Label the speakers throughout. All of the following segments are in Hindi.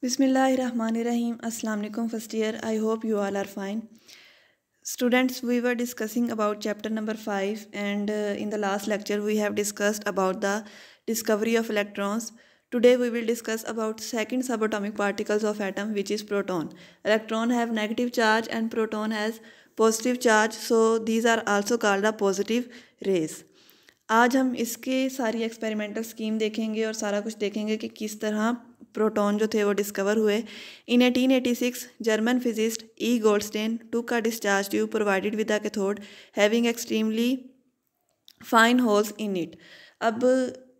Speaker 1: Bismillahirrahmanirrahim. Assalamu alaikum first year. I hope you all are fine. Students, we were discussing about chapter number 5 and in the last lecture we have discussed about the discovery of electrons. Today we will discuss about second subatomic particles of atom, which is proton. Electron have negative charge and proton has positive charge, so these are also called the positive rays. आज हम इसके सारी एक्सपेरिमेंटल स्कीम देखेंगे और सारा कुछ देखेंगे कि किस तरह प्रोटॉन जो थे वो डिस्कवर हुए। इन 1886 जर्मन फिजिस्ट ई गोल्डस्टेन टूक a discharge tube provided with a cathode having extremely fine holes in it. अब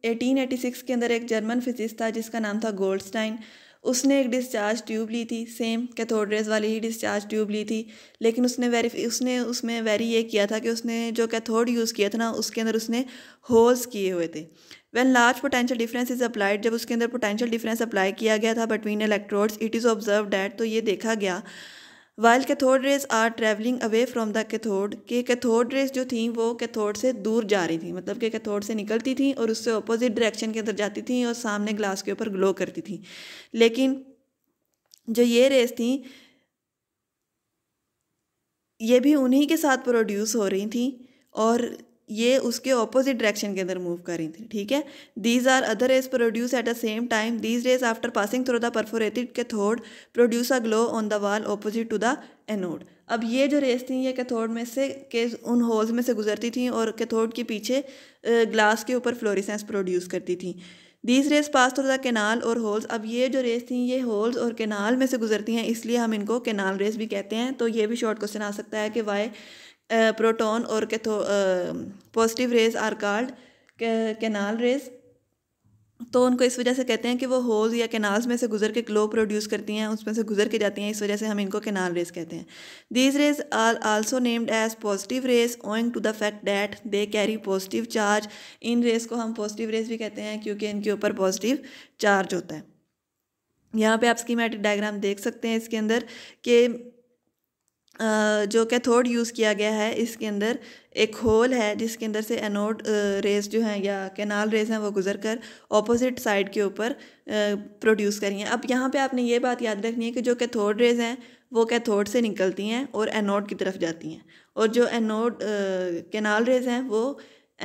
Speaker 1: 1886 के अंदर एक जर्मन फिजिस्ट था जिसका नाम था गोल्डस्टाइन। उसने एक डिस्चार्ज ट्यूब ली थी, सेम कैथोड रेज वाली ही डिस्चार्ज ट्यूब ली थी, लेकिन उसने उसमें वेरी ये किया था कि उसने जो कैथोड यूज़ किया था ना उसके अंदर उसने होल्स किए हुए थे। When large potential difference is applied, जब उसके अंदर पोटेंशियल डिफरेंस अप्लाई किया गया था between electrodes, it is observe that, तो ये देखा गया while cathode rays are travelling away from the cathode, कि कैथोड रेज जो थी वो कैथोड से दूर जा रही थी, मतलब कि कैथोड से निकलती थी और उससे अपोजिट डायरेक्शन के अंदर जाती थी और सामने ग्लास के ऊपर ग्लो करती थी। लेकिन जो ये रेज थी ये भी उन्हीं के साथ प्रोड्यूस हो रही थी और ये उसके ऑपोजिट डायरेक्शन के अंदर मूव कर रही थी। ठीक है, these are other rays produce at the same time. These rays after passing through the perforated cathode produce a glow on the wall opposite to the anode. अब ये जो रेज थी ये कैथोड में से के उन होल्स में से गुजरती थी और कैथोड के पीछे ग्लास के ऊपर फ्लोरेसेंस प्रोड्यूस करती थी। These raise pass through the canal और होल्स। अब ये जो रेज थी ये होल्स और कैनाल में से गुजरती हैं, इसलिए हम इनको कैनाल रेज भी कहते हैं। तो ये भी शॉर्ट क्वेश्चन आ सकता है कि वाई प्रोटॉन और positive rays are called canal rays. तो उनको इस वजह से कहते हैं कि वो होल्स या कैनाल्स में से गुजर के ग्लो प्रोड्यूस करती हैं, उसमें से गुजर के जाती हैं, इस वजह से हम इनको कैनाल रेज कहते हैं। These rays are also named as positive rays owing to the fact that they carry positive charge. इन रेज को हम पॉजिटिव रेज भी कहते हैं क्योंकि इनके ऊपर पॉजिटिव चार्ज होता है। यहाँ पे आप स्कीमेटिक डायग्राम देख सकते हैं इसके अंदर कि जो कैथोड यूज़ किया गया है इसके अंदर एक होल है जिसके अंदर से एनोड रेज जो हैं या कैनाल रेज हैं वो गुजर कर ऑपोजिट साइड के ऊपर प्रोड्यूस करी हैं। अब यहाँ पे आपने ये बात याद रखनी है कि जो कैथोड रेज हैं वो कैथोड से निकलती हैं और एनोड की तरफ जाती हैं, और जो एनोड कैनाल रेज हैं वो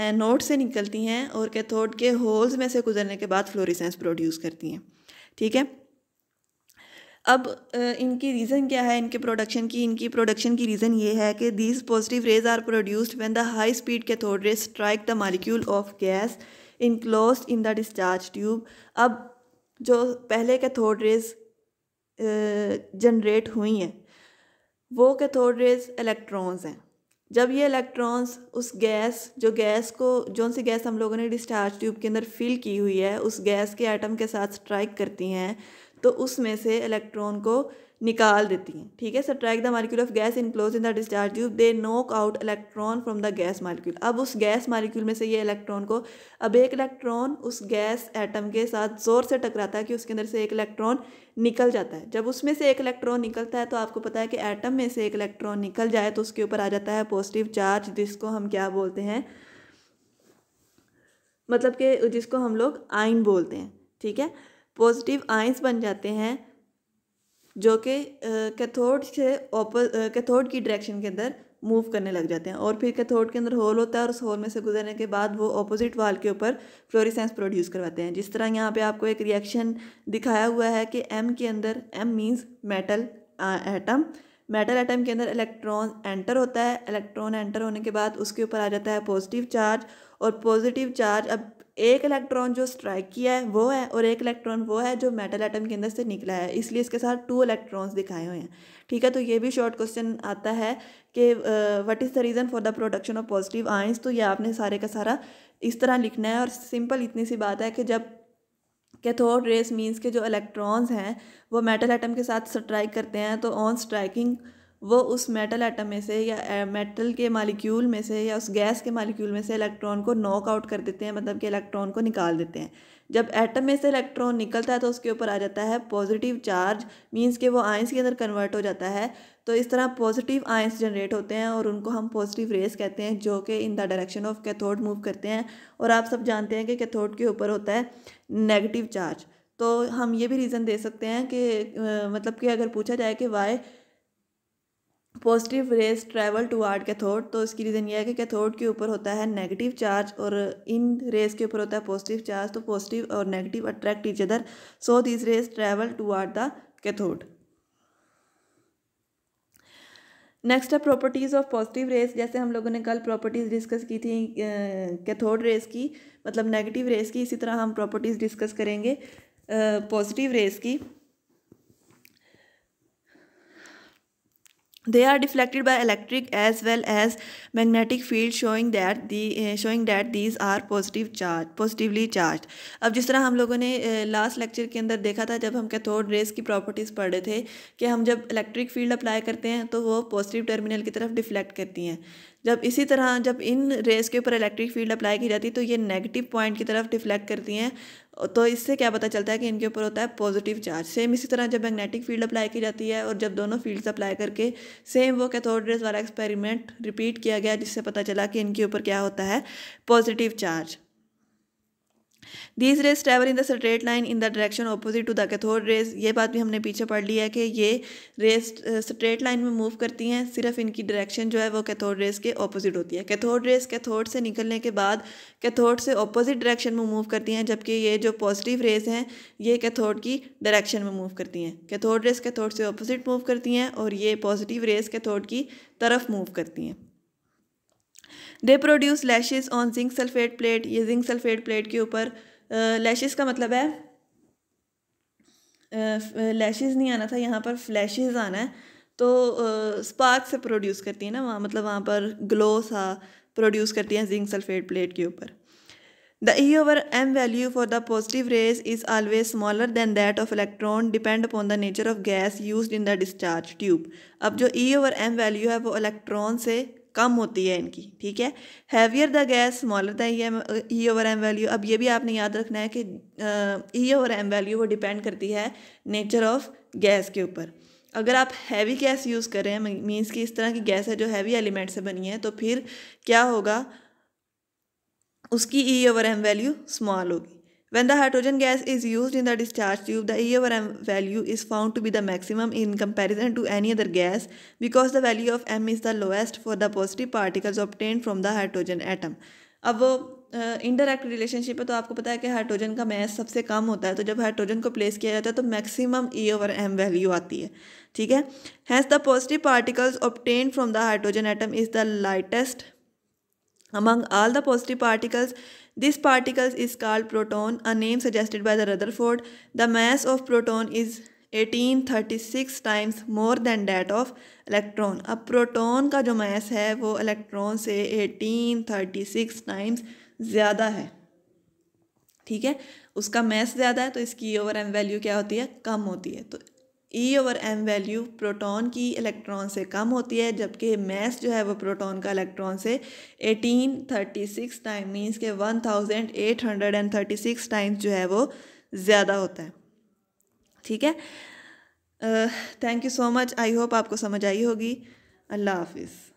Speaker 1: एनोड से निकलती हैं और कैथोड के होल्स में से गुजरने के बाद फ्लोरेसेंस प्रोड्यूस करती हैं। ठीक है, अब इनकी रीज़न क्या है इनके प्रोडक्शन की? इनकी प्रोडक्शन की रीज़न ये है कि these positive rays are produced when the high speed cathode rays strike the molecule of gas enclosed in the discharge tube. अब जो पहले कैथोड रेज जनरेट हुई हैं वो कैथोड रेज इलेक्ट्रॉन्स हैं। जब ये इलेक्ट्रॉन्स उस गैस को जो सी गैस हम लोगों ने डिस्चार्ज ट्यूब के अंदर फिल की हुई है उस गैस के एटम के साथ स्ट्राइक करती हैं तो उसमें से इलेक्ट्रॉन को निकाल देती हैं। ठीक है, strike the molecule of gas enclose in the discharge tube, they knock out electron from the gas molecule. अब उस गैस मॉलिक्यूल में से ये इलेक्ट्रॉन को, अब एक इलेक्ट्रॉन उस गैस एटम के साथ ज़ोर से टकराता है कि उसके अंदर से एक इलेक्ट्रॉन निकल जाता है। जब उसमें से एक इलेक्ट्रॉन निकलता है तो आपको पता है कि एटम में से एक इलेक्ट्रॉन निकल जाए तो उसके ऊपर आ जाता है पॉजिटिव चार्ज, जिसको हम क्या बोलते हैं, मतलब कि जिसको हम लोग आयन बोलते हैं। ठीक है, पॉजिटिव आयंस बन जाते हैं जो कि कैथोड की डायरेक्शन के अंदर मूव करने लग जाते हैं, और फिर कैथोड के अंदर होल होता है और उस होल में से गुजरने के बाद वो ऑपोजिट वाल के ऊपर फ्लोरेसेंस प्रोड्यूस करवाते हैं। जिस तरह यहाँ पे आपको एक रिएक्शन दिखाया हुआ है कि एम के अंदर, M means metal atom, metal atom के अंदर इलेक्ट्रॉन एंटर होता है। इलेक्ट्रॉन एंटर होने के बाद उसके ऊपर आ जाता है पॉजिटिव चार्ज, और पॉजिटिव चार्ज, अब एक इलेक्ट्रॉन जो स्ट्राइक किया है वो है और एक इलेक्ट्रॉन वो है जो मेटल एटम के अंदर से निकला है, इसलिए इसके साथ 2 इलेक्ट्रॉन्स दिखाए हुए हैं। ठीक है, तो ये भी शॉर्ट क्वेश्चन आता है कि what is the reason for the production of positive ions. तो ये आपने सारे का सारा इस तरह लिखना है, और सिंपल इतनी सी बात है कि जब कैथोड रेस मीन्स के जो इलेक्ट्रॉन्स हैं वो मेटल एटम के साथ स्ट्राइक करते हैं तो ऑन स्ट्राइकिंग वो उस मेटल एटम में से या मेटल के मालिक्यूल में से या उस गैस के मालिक्यूल में से इलेक्ट्रॉन को नॉक आउट कर देते हैं, मतलब कि इलेक्ट्रॉन को निकाल देते हैं। जब एटम में से इलेक्ट्रॉन निकलता है तो उसके ऊपर आ जाता है पॉजिटिव चार्ज, मीन्स कि वो आयंस के अंदर कन्वर्ट हो जाता है। तो इस तरह पॉजिटिव आयंस जनरेट होते हैं और उनको हम पॉजिटिव रेस कहते हैं जो कि in the direction of cathode move करते हैं। और आप सब जानते हैं कि कैथोड के ऊपर होता है नेगेटिव चार्ज। तो हम ये भी रीज़न दे सकते हैं कि मतलब कि अगर पूछा जाए कि why positive rays travel toward cathode, तो इसकी रीज़न ये है कि कैथोड के ऊपर होता है नेगेटिव चार्ज और इन रेज के ऊपर होता है पॉजिटिव चार्ज, तो पॉजिटिव और negative attract each other, so this raise travel toward the cathode. Next है प्रॉपर्टीज़ ऑफ पॉजिटिव रेज। जैसे हम लोगों ने कल प्रॉपर्टीज़ डिस्कस की थी कैथोड रेज की, मतलब नेगेटिव रेज की, इसी तरह हम प्रॉपर्टीज़ डिस्कस करेंगे पॉजिटिव रेज की। They are deflected by electric as well as magnetic field, showing that these are positively charged. अब जिस तरह हम लोगों ने लास्ट लेक्चर के अंदर देखा था, जब हम कैथोड रेज की प्रॉपर्टीज़ पढ़ रहे थे, कि हम जब इलेक्ट्रिक फील्ड अप्लाई करते हैं तो वो पॉजिटिव टर्मिनल की तरफ डिफ्लेक्ट करती हैं। जब इसी तरह जब इन रेज के ऊपर इलेक्ट्रिक फील्ड अप्लाई की जाती है तो ये नेगेटिव पॉइंट की तरफ डिफ्लेक्ट करती हैं। तो इससे क्या पता चलता है कि इनके ऊपर होता है पॉजिटिव चार्ज। सेम इसी तरह जब मैग्नेटिक फील्ड अप्लाई की जाती है और जब दोनों फील्ड्स अप्लाई करके सेम वो कैथोड रेज वाला एक्सपेरिमेंट रिपीट किया गया, जिससे पता चला कि इनके ऊपर क्या होता है positive charge. These rays travel in the straight line in the direction opposite to the cathode rays। ये बात भी हमने पीछे पढ़ ली है कि ये रेस स्ट्रेट लाइन में मूव करती हैं, सिर्फ इनकी डायरेक्शन जो है वो कैथोड रेस के ऑपोजिट होती है। कैथोड रेस कैथोड से निकलने के बाद कैथोड से ऑपोजिट डायरेक्शन में मूव करती हैं, जबकि ये जो पॉजिटिव रेस हैं ये कैथोड की डायरेक्शन में मूव करती हैं। कैथोड रेस कैथोड से ऑपोजिट मूव करती हैं और ये पॉजिटिव रेस कैथोड की तरफ मूव करती हैं। They produce lashes on zinc sulphate plate. ये जिंक सल्फेट प्लेट के ऊपर लैशेज का मतलब है लैशेज नहीं आना था, यहाँ पर फ्लैशेज आना है। तो स्पार्क से प्रोड्यूस करती है ना वहाँ, मतलब वहाँ पर ग्लो सा प्रोड्यूस करती हैं जिंक सल्फेट प्लेट के ऊपर। The E/M value for the positive rays is always smaller than that of electron, depend upon the nature of gas used in the discharge tube। अब जो E/M वैल्यू है वो इलेक्ट्रॉन से कम होती है इनकी, ठीक है। Heavier the gas smaller the E/M value. अब ये भी आपने याद रखना है कि E/M वैल्यू वो डिपेंड करती है नेचर ऑफ गैस के ऊपर। अगर आप हैवी गैस यूज़ कर रहे हैं, मीन्स कि इस तरह की गैस है जो हैवी एलिमेंट से बनी है, तो फिर क्या होगा, उसकी E/M वैल्यू स्मॉल होगी। When the hydrogen gas is used in the discharge tube, the E/M value is found to be the maximum in comparison to any other gas because the value of M is the lowest for the positive particles obtained from the hydrogen atom। अब वो इनडायरेक्ट रिलेशनशिप है, तो आपको पता है कि हाइड्रोजन का मास सबसे कम होता है, तो जब हाइड्रोजन को प्लेस किया जाता है तो मैक्सिमम E/M वैल्यू आती है, ठीक है। Hence the positive particles obtained from the hydrogen atom is the lightest among all the positive particles. This particles is called proton, a name suggested by the Rutherford। The mass of proton is 1836 times more than that of electron। अब प्रोटॉन का जो मास है वो इलेक्ट्रॉन से 1836 टाइम्स ज़्यादा है, ठीक है। उसका मास ज़्यादा है तो इसकी E/M वैल्यू क्या होती है, कम होती है। तो E/M वैल्यू प्रोटॉन की इलेक्ट्रॉन से कम होती है, जबकि मास जो है वो प्रोटॉन का इलेक्ट्रॉन से 1836 टाइम मीन्स के 1836 टाइम्स जो है वो ज़्यादा होता है, ठीक है। Thank you so much. I hope आपको समझ आई होगी। अल्लाह हाफिज़।